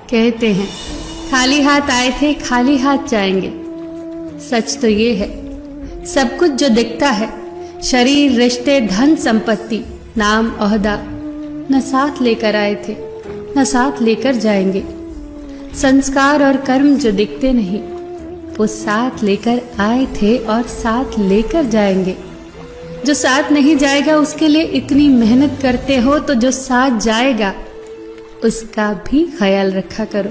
कहते हैं खाली हाथ आए थे खाली हाथ जाएंगे। सच तो ये है, सब कुछ जो दिखता है, शरीर, रिश्ते, धन संपत्ति, नाम, ओहदा, न साथ लेकर आए थे न साथ लेकर जाएंगे। संस्कार और कर्म जो दिखते नहीं, वो साथ लेकर आए थे और साथ लेकर जाएंगे। जो साथ नहीं जाएगा उसके लिए इतनी मेहनत करते हो, तो जो साथ जाएगा उसका भी ख्याल रखा करो।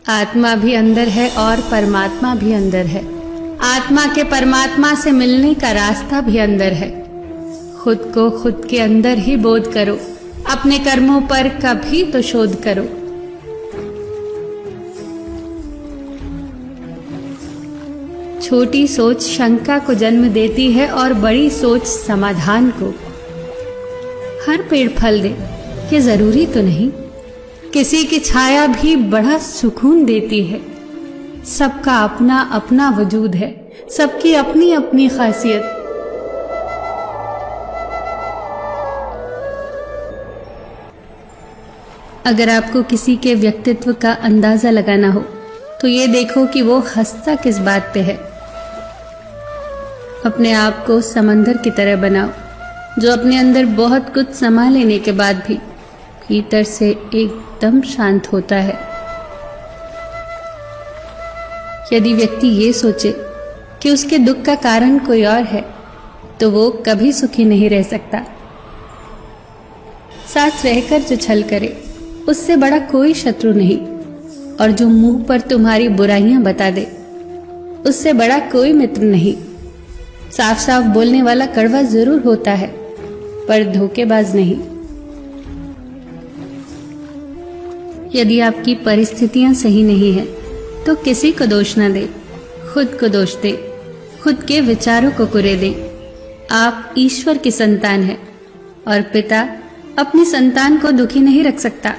आत्मा भी अंदर है और परमात्मा भी अंदर है। आत्मा के परमात्मा से मिलने का रास्ता भी अंदर है। खुद को खुद के अंदर ही बोध करो, अपने कर्मों पर कभी तो शोध करो। छोटी सोच शंका को जन्म देती है और बड़ी सोच समाधान को। हर पेड़ फल दे ये जरूरी तो नहीं, किसी की छाया भी बड़ा सुकून देती है। सबका अपना अपना वजूद है, सबकी अपनी अपनी खासियत। अगर आपको किसी के व्यक्तित्व का अंदाजा लगाना हो तो ये देखो कि वो हंसता किस बात पे है। अपने आप को समंदर की तरह बनाओ, जो अपने अंदर बहुत कुछ समा लेने के बाद भी भीतर से एकदम शांत होता है। यदि व्यक्ति ये सोचे कि उसके दुख का कारण कोई और है, तो वो कभी सुखी नहीं रह सकता। साथ रहकर जो छल करे, उससे बड़ा कोई शत्रु नहीं। और जो मुंह पर तुम्हारी बुराइयां बता दे, उससे बड़ा कोई मित्र नहीं। साफ साफ बोलने वाला कड़वा जरूर होता है, पर धोखेबाज नहीं। यदि आपकी परिस्थितियां सही नहीं है तो किसी को दोष न दे, खुद को दोष दे, खुद के विचारों को कुरे दे। आप ईश्वर की संतान हैं और पिता अपनी संतान को दुखी नहीं रख सकता।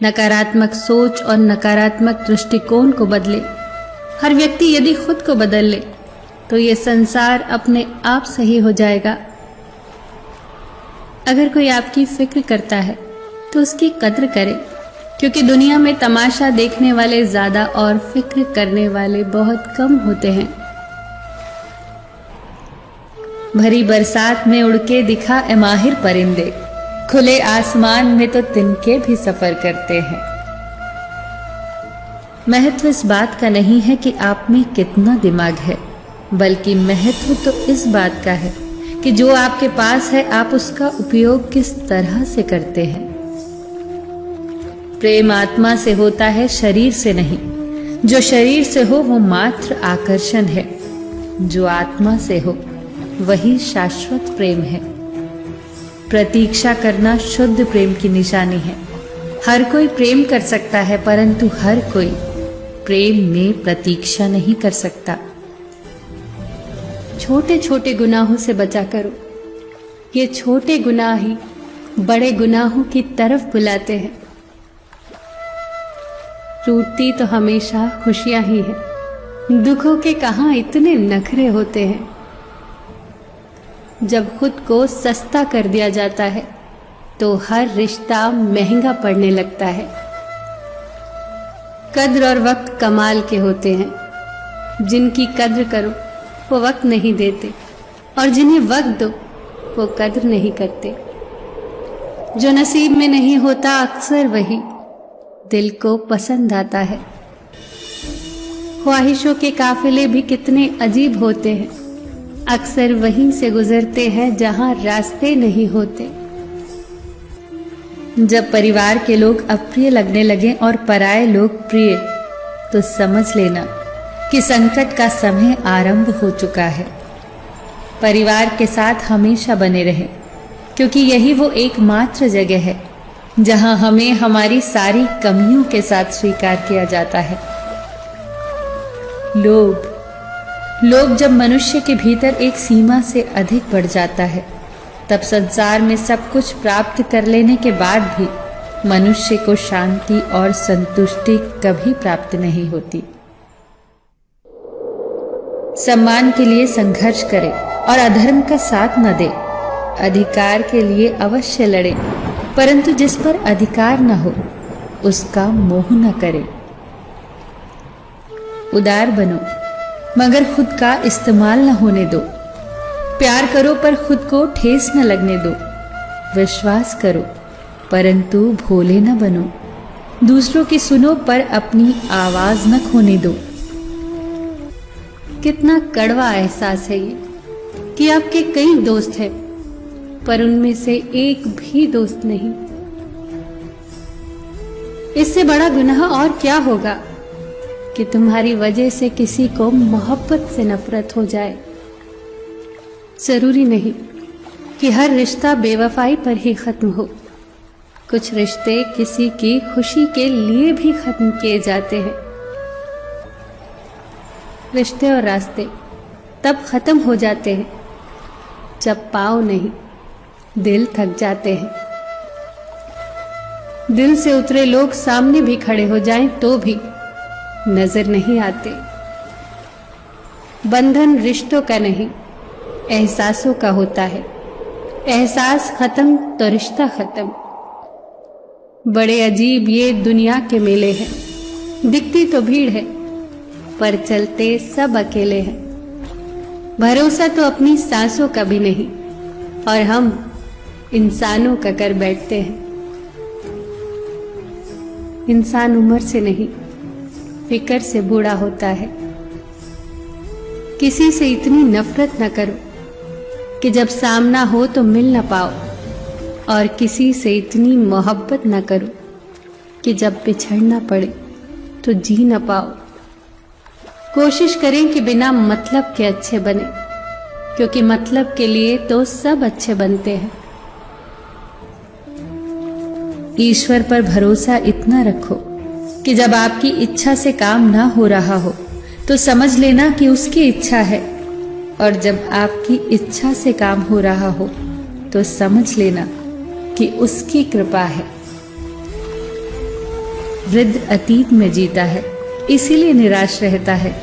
नकारात्मक सोच और नकारात्मक दृष्टिकोण को बदले। हर व्यक्ति यदि खुद को बदल ले तो ये संसार अपने आप सही हो जाएगा। अगर कोई आपकी फिक्र करता है तो उसकी कद्र करें, क्योंकि दुनिया में तमाशा देखने वाले ज्यादा और फिक्र करने वाले बहुत कम होते हैं। भरी बरसात में उड़ के दिखा ए माहिर परिंदे, खुले आसमान में तो तिनके भी सफर करते हैं। महत्व इस बात का नहीं है कि आप में कितना दिमाग है, बल्कि महत्व तो इस बात का है कि जो आपके पास है आप उसका उपयोग किस तरह से करते हैं। प्रेम आत्मा से होता है, शरीर से नहीं। जो शरीर से हो वो मात्र आकर्षण है, जो आत्मा से हो वही शाश्वत प्रेम है। प्रतीक्षा करना शुद्ध प्रेम की निशानी है। हर कोई प्रेम कर सकता है, परंतु हर कोई प्रेम में प्रतीक्षा नहीं कर सकता। छोटे छोटे गुनाहों से बचा करो। ये छोटे गुनाह ही बड़े गुनाहों की तरफ बुलाते हैं। रूठती तो हमेशा खुशियां ही हैं, दुखों के कहां इतने नखरे होते हैं। जब खुद को सस्ता कर दिया जाता है तो हर रिश्ता महंगा पड़ने लगता है। कद्र और वक्त कमाल के होते हैं। जिनकी कद्र करो वो वक्त नहीं देते, और जिन्हें वक्त दो वो कद्र नहीं करते। जो नसीब में नहीं होता अक्सर वही दिल को पसंद आता है। ख्वाहिशों के काफिले भी कितने अजीब होते हैं, अक्सर वहीं से गुजरते हैं जहां रास्ते नहीं होते। जब परिवार के लोग अप्रिय लगने लगे और पराये लोग प्रिय, तो समझ लेना कि संकट का समय आरंभ हो चुका है। परिवार के साथ हमेशा बने रहें, क्योंकि यही वो एकमात्र जगह है जहां हमें हमारी सारी कमियों के साथ स्वीकार किया जाता है। लोभ जब मनुष्य के भीतर एक सीमा से अधिक बढ़ जाता है, तब संसार में सब कुछ प्राप्त कर लेने के बाद भी मनुष्य को शांति और संतुष्टि कभी प्राप्त नहीं होती। सम्मान के लिए संघर्ष करे और अधर्म का साथ न दे। अधिकार के लिए अवश्य लड़े परंतु जिस पर अधिकार न हो उसका मोह न करे। उदार बनो मगर खुद का इस्तेमाल न होने दो। प्यार करो पर खुद को ठेस न लगने दो। विश्वास करो परंतु भोले न बनो। दूसरों की सुनो पर अपनी आवाज न खोने दो। कितना कड़वा एहसास है ये कि आपके कई दोस्त हैं पर उनमें से एक भी दोस्त नहीं। इससे बड़ा गुनाह और क्या होगा कि तुम्हारी वजह से किसी को मोहब्बत से नफरत हो जाए। जरूरी नहीं कि हर रिश्ता बेवफाई पर ही खत्म हो। कुछ रिश्ते किसी की खुशी के लिए भी खत्म किए जाते हैं। रिश्ते और रास्ते तब खत्म हो जाते हैं जब पाँव नहीं दिल थक जाते हैं। दिल से उतरे लोग सामने भी खड़े हो जाएं तो भी नजर नहीं आते। बंधन रिश्तों का नहीं एहसासों का होता है। एहसास खत्म तो रिश्ता खत्म। बड़े अजीब ये दुनिया के मेले हैं। दिखती तो भीड़ है पर चलते सब अकेले हैं। भरोसा तो अपनी सांसों का भी नहीं और हम इंसानों का कर बैठते हैं। इंसान उम्र से नहीं फिक्र से बूढ़ा होता है। किसी से इतनी नफरत न करो कि जब सामना हो तो मिल न पाओ, और किसी से इतनी मोहब्बत न करो कि जब बिछड़ना पड़े तो जी न पाओ। कोशिश करें कि बिना मतलब के अच्छे बने, क्योंकि मतलब के लिए तो सब अच्छे बनते हैं। ईश्वर पर भरोसा इतना रखो कि जब आपकी इच्छा से काम ना हो रहा हो तो समझ लेना कि उसकी इच्छा है, और जब आपकी इच्छा से काम हो रहा हो तो समझ लेना कि उसकी कृपा है। वृद्ध अतीत में जीता है इसीलिए निराश रहता है।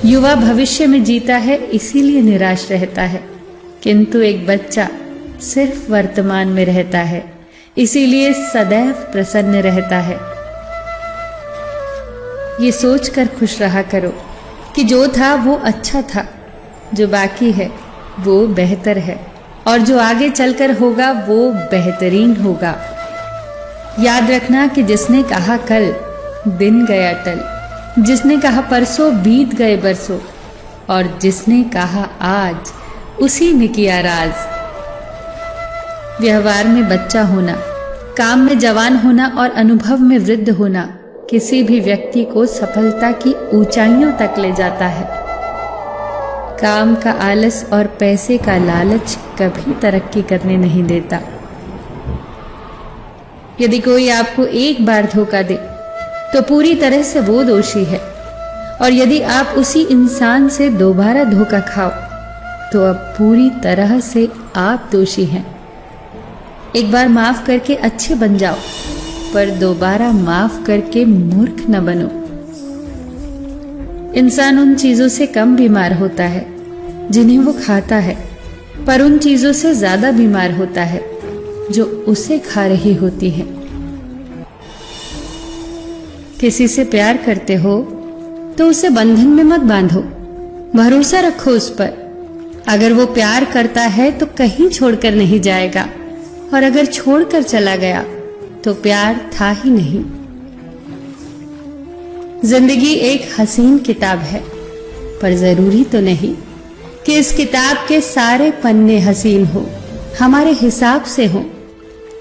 युवा भविष्य में जीता है इसीलिए निराश रहता है। किंतु एक बच्चा सिर्फ वर्तमान में रहता है, इसीलिए सदैव प्रसन्न रहता है। ये सोचकर खुश रहा करो कि जो था वो अच्छा था, जो बाकी है वो बेहतर है, और जो आगे चलकर होगा वो बेहतरीन होगा। याद रखना कि जिसने कहा कल दिन गया टल, जिसने कहा परसों बीत गए बरसों, और जिसने कहा आज उसी ने किया राज। व्यवहार में बच्चा होना, काम में जवान होना और अनुभव में वृद्ध होना किसी भी व्यक्ति को सफलता की ऊंचाइयों तक ले जाता है। काम का आलस और पैसे का लालच कभी तरक्की करने नहीं देता। यदि कोई आपको एक बार धोखा दे तो पूरी तरह से वो दोषी है, और यदि आप उसी इंसान से दोबारा धोखा खाओ तो अब पूरी तरह से आप दोषी हैं। एक बार माफ करके अच्छे बन जाओ, पर दोबारा माफ करके मूर्ख न बनो। इंसान उन चीजों से कम बीमार होता है जिन्हें वो खाता है, पर उन चीजों से ज्यादा बीमार होता है जो उसे खा रही होती है। किसी से प्यार करते हो तो उसे बंधन में मत बांधो, भरोसा रखो उस पर। अगर वो प्यार करता है तो कहीं छोड़कर नहीं जाएगा, और अगर छोड़कर चला गया तो प्यार था ही नहीं। जिंदगी एक हसीन किताब है, पर जरूरी तो नहीं कि इस किताब के सारे पन्ने हसीन हो, हमारे हिसाब से हो।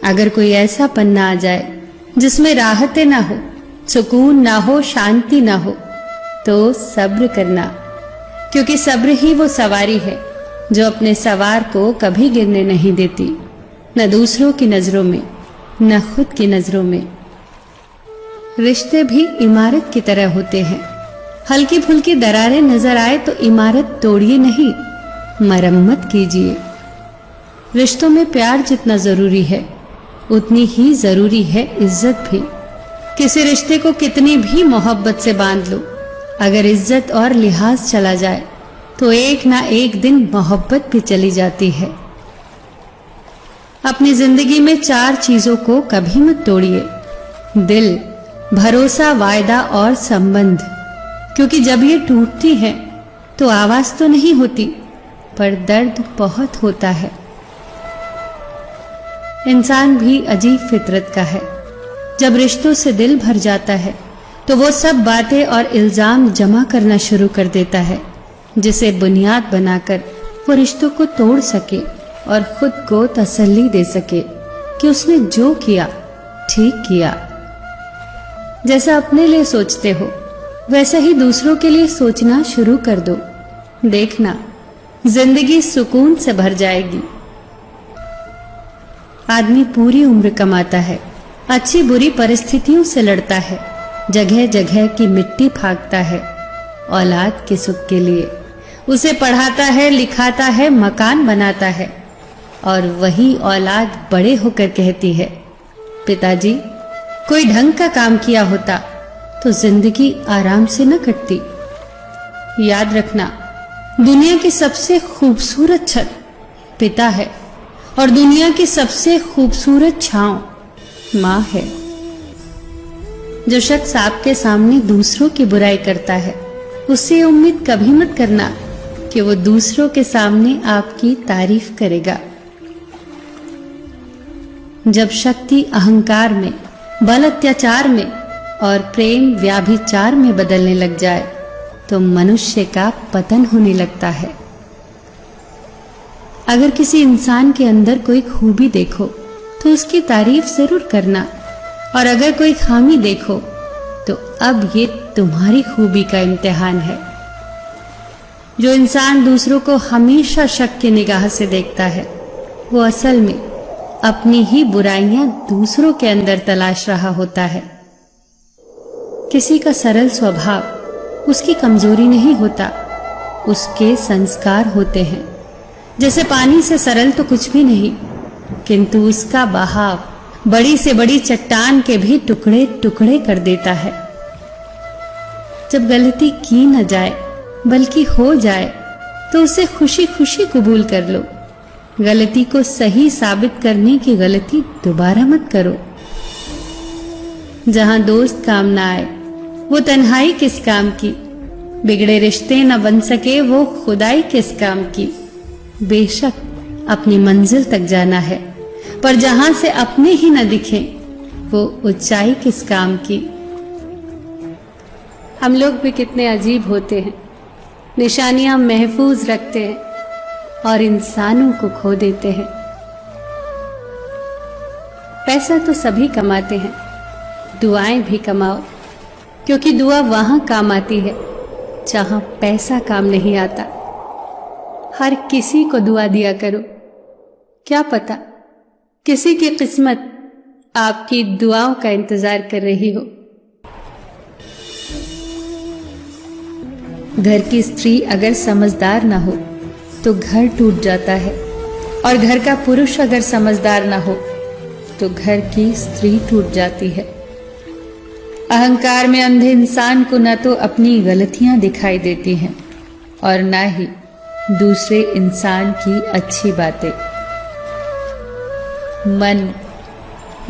अगर कोई ऐसा पन्ना आ जाए जिसमें राहतें ना हो, सुकून ना हो, शांति ना हो, तो सब्र करना, क्योंकि सब्र ही वो सवारी है जो अपने सवार को कभी गिरने नहीं देती, न दूसरों की नजरों में न खुद की नजरों में। रिश्ते भी इमारत की तरह होते हैं। हल्की फुल्की दरारें नजर आए तो इमारत तोड़िए नहीं, मरम्मत कीजिए। रिश्तों में प्यार जितना जरूरी है उतनी ही जरूरी है इज्जत भी। किसी रिश्ते को कितनी भी मोहब्बत से बांध लो, अगर इज्जत और लिहाज चला जाए तो एक ना एक दिन मोहब्बत भी चली जाती है। अपनी जिंदगी में 4 चीजों को कभी मत तोड़िए। दिल, भरोसा, वायदा और संबंध। क्योंकि जब ये टूटती है तो आवाज तो नहीं होती, पर दर्द बहुत होता है। इंसान भी अजीब फितरत का है। जब रिश्तों से दिल भर जाता है तो वो सब बातें और इल्जाम जमा करना शुरू कर देता है, जिसे बुनियाद बनाकर वो रिश्तों को तोड़ सके और खुद को तसल्ली दे सके कि उसने जो किया ठीक किया। जैसा अपने लिए सोचते हो वैसा ही दूसरों के लिए सोचना शुरू कर दो। देखना, जिंदगी सुकून से भर जाएगी। आदमी पूरी उम्र कमाता है, अच्छी बुरी परिस्थितियों से लड़ता है, जगह जगह की मिट्टी फाँकता है औलाद के सुख के लिए। उसे पढ़ाता है, लिखाता है, मकान बनाता है, और वही औलाद बड़े होकर कहती है, पिताजी कोई ढंग का काम किया होता तो जिंदगी आराम से न कटती। याद रखना, दुनिया की सबसे खूबसूरत छत पिता है और दुनिया की सबसे खूबसूरत छांव माँ है। जो शख्स आपके सामने दूसरों की बुराई करता है, उससे उम्मीद कभी मत करना कि वो दूसरों के सामने आपकी तारीफ करेगा। जब शक्ति अहंकार में, बल अत्याचार में और प्रेम व्याभिचार में बदलने लग जाए तो मनुष्य का पतन होने लगता है। अगर किसी इंसान के अंदर कोई खूबी देखो तो उसकी तारीफ जरूर करना, और अगर कोई खामी देखो तो अब ये तुम्हारी खूबी का इम्तिहान है। जो इंसान दूसरों को हमेशा शक की निगाह से देखता है, वो असल में अपनी ही बुराइयां दूसरों के अंदर तलाश रहा होता है। किसी का सरल स्वभाव उसकी कमजोरी नहीं होता, उसके संस्कार होते हैं। जैसे पानी से सरल तो कुछ भी नहीं, किंतु उसका बहाव बड़ी से बड़ी चट्टान के भी टुकड़े टुकड़े कर देता है। जब गलती की न जाए बल्कि हो जाए तो उसे खुशी खुशी कबूल कर लो। गलती को सही साबित करने की गलती दोबारा मत करो। जहां दोस्त काम ना आए वो तन्हाई किस काम की, बिगड़े रिश्ते न बन सके वो खुदाई किस काम की। बेशक अपनी मंजिल तक जाना है, पर जहां से अपने ही न दिखे वो ऊंचाई किस काम की। हम लोग भी कितने अजीब होते हैं, निशानियां महफूज रखते हैं और इंसानों को खो देते हैं। पैसा तो सभी कमाते हैं, दुआएं भी कमाओ, क्योंकि दुआ वहां काम आती है जहां पैसा काम नहीं आता। हर किसी को दुआ दिया करो, क्या पता किसी की किस्मत आपकी दुआओं का इंतजार कर रही हो। घर की स्त्री अगर समझदार ना हो तो घर टूट जाता है, और घर का पुरुष अगर समझदार ना हो तो घर की स्त्री टूट जाती है। अहंकार में अंधे इंसान को न तो अपनी गलतियां दिखाई देती हैं और न ही दूसरे इंसान की अच्छी बातें।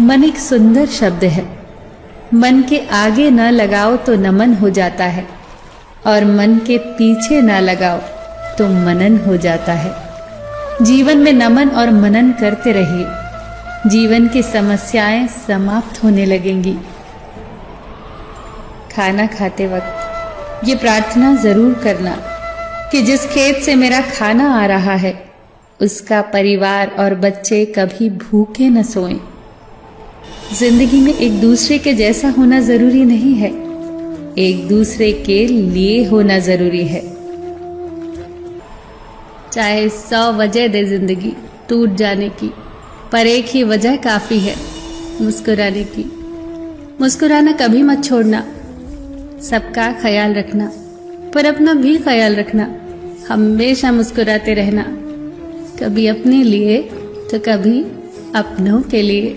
मन एक सुंदर शब्द है। मन के आगे न लगाओ तो नमन हो जाता है, और मन के पीछे न लगाओ तो मनन हो जाता है। जीवन में नमन और मनन करते रहिए, जीवन की समस्याएं समाप्त होने लगेंगी। खाना खाते वक्त ये प्रार्थना जरूर करना कि जिस खेत से मेरा खाना आ रहा है उसका परिवार और बच्चे कभी भूखे न सोएं। जिंदगी में एक दूसरे के जैसा होना जरूरी नहीं है, एक दूसरे के लिए होना जरूरी है। चाहे 100 वजह दे जिंदगी टूट जाने की, पर एक ही वजह काफी है, मुस्कुराने की। मुस्कुराना कभी मत छोड़ना, सबका ख्याल रखना, पर अपना भी ख्याल रखना। हमेशा मुस्कुराते रहना, कभी अपने लिए तो कभी अपनों के लिए।